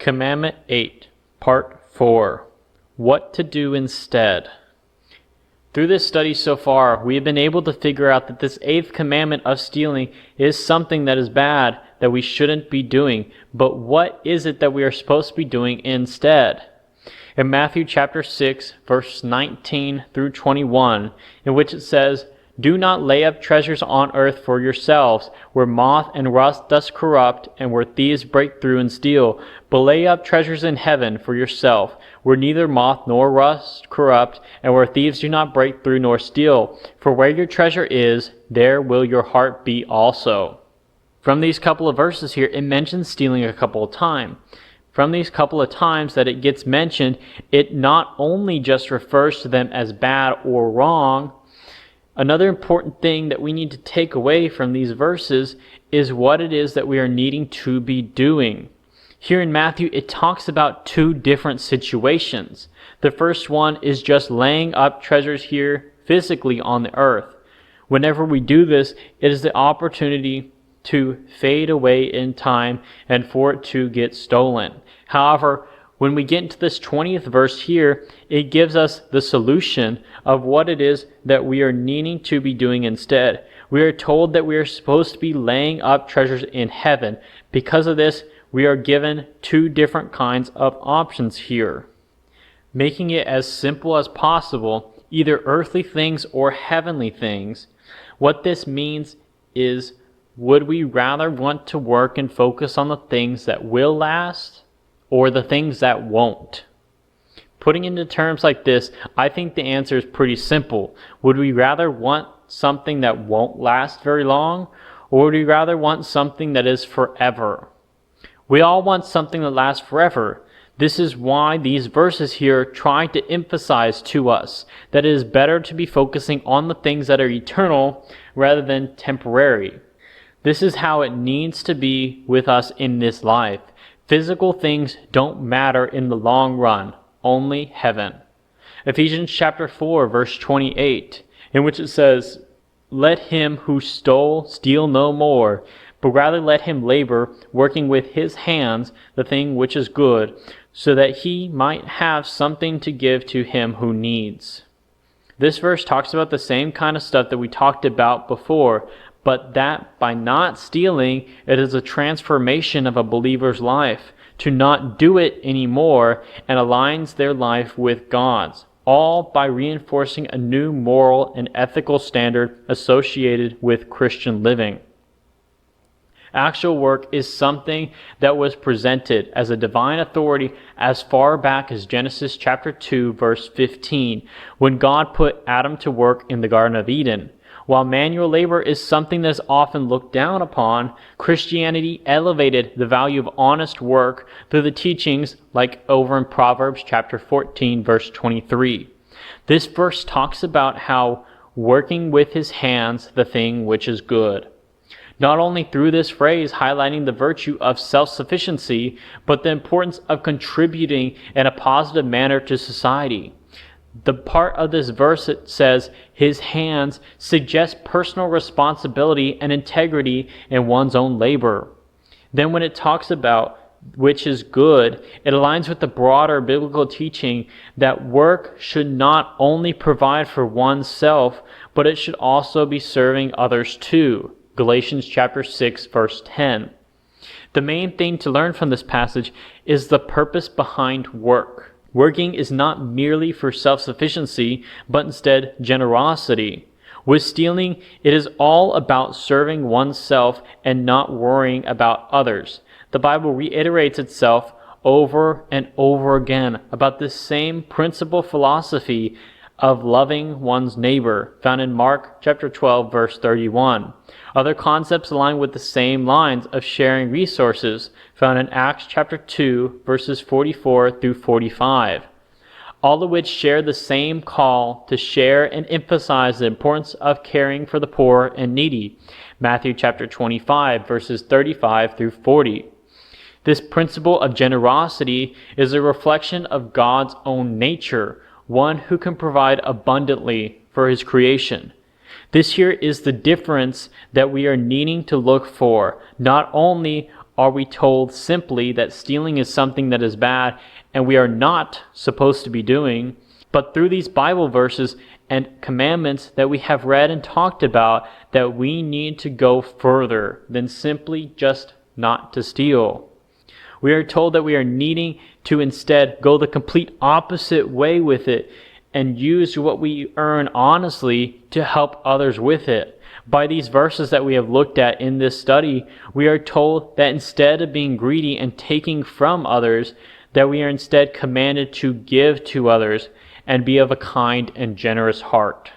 Commandment 8, Part 4. What to do instead. Through this study so far, we have been able to figure out that this 8th commandment of stealing is something that is bad, that we shouldn't be doing. But what is it that we are supposed to be doing instead? In Matthew chapter 6, verse 19 through 21, in which it says, "Do not lay up treasures on earth for yourselves, where moth and rust does corrupt, and where thieves break through and steal. But lay up treasures in heaven for yourself, where neither moth nor rust corrupt, and where thieves do not break through nor steal. For where your treasure is, there will your heart be also." From these couple of verses here, it mentions stealing a couple of times. From these couple of times that it gets mentioned, it not only just refers to them as bad or wrong. Another important thing that we need to take away from these verses is what it is that we are needing to be doing. Here in Matthew, it talks about two different situations. The first one is just laying up treasures here physically on the earth. Whenever we do this, it is the opportunity to fade away in time and for it to get stolen. However, when we get into this 20th verse here, it gives us the solution of what it is that we are needing to be doing instead. We are told that we are supposed to be laying up treasures in heaven. Because of this, we are given two different kinds of options here, making it as simple as possible, either earthly things or heavenly things. What this means is, would we rather want to work and focus on the things that will last or the things that won't? Putting into terms like this, I think the answer is pretty simple. Would we rather want something that won't last very long, or would we rather want something that is forever? We all want something that lasts forever. This is why these verses here try to emphasize to us that it is better to be focusing on the things that are eternal rather than temporary. This is how it needs to be with us in this life. Physical things don't matter in the long run, only heaven. Ephesians chapter 4, verse 28, in which it says, "Let him who stole steal no more, but rather let him labor, working with his hands the thing which is good, so that he might have something to give to him who needs." This verse talks about the same kind of stuff that we talked about before, but that by not stealing, it is a transformation of a believer's life to not do it anymore, and aligns their life with God's, all by reinforcing a new moral and ethical standard associated with Christian living. Actual work is something that was presented as a divine authority as far back as Genesis chapter 2, verse 15, when God put Adam to work in the Garden of Eden. While manual labor is something that is often looked down upon, Christianity elevated the value of honest work through the teachings like over in Proverbs chapter 14, verse 23. This verse talks about how working with his hands the thing which is good. Not only through this phrase highlighting the virtue of self-sufficiency, but the importance of contributing in a positive manner to society. The part of this verse that says his hands suggests personal responsibility and integrity in one's own labor. Then when it talks about which is good, it aligns with the broader biblical teaching that work should not only provide for oneself, but it should also be serving others too. Galatians chapter 6, verse 10. The main thing to learn from this passage is the purpose behind work. Working is not merely for self-sufficiency, but instead generosity. With stealing, it is all about serving oneself and not worrying about others. The Bible reiterates itself over and over again about this same principal philosophy of loving one's neighbor, found in Mark chapter 12, verse 31. Other concepts align with the same lines of sharing resources, found in Acts chapter 2, verses 44 through 45. All of which share the same call to share and emphasize the importance of caring for the poor and needy. Matthew chapter 25, verses 35 through 40. This principle of generosity is a reflection of God's own nature, one who can provide abundantly for his creation. This here is the difference that we are needing to look for. Not only are we told simply that stealing is something that is bad and we are not supposed to be doing, but through these Bible verses and commandments that we have read and talked about, that we need to go further than simply just not to steal. We are told that we are needing to instead go the complete opposite way with it and use what we earn honestly to help others with it. By these verses that we have looked at in this study, we are told that instead of being greedy and taking from others, that we are instead commanded to give to others and be of a kind and generous heart.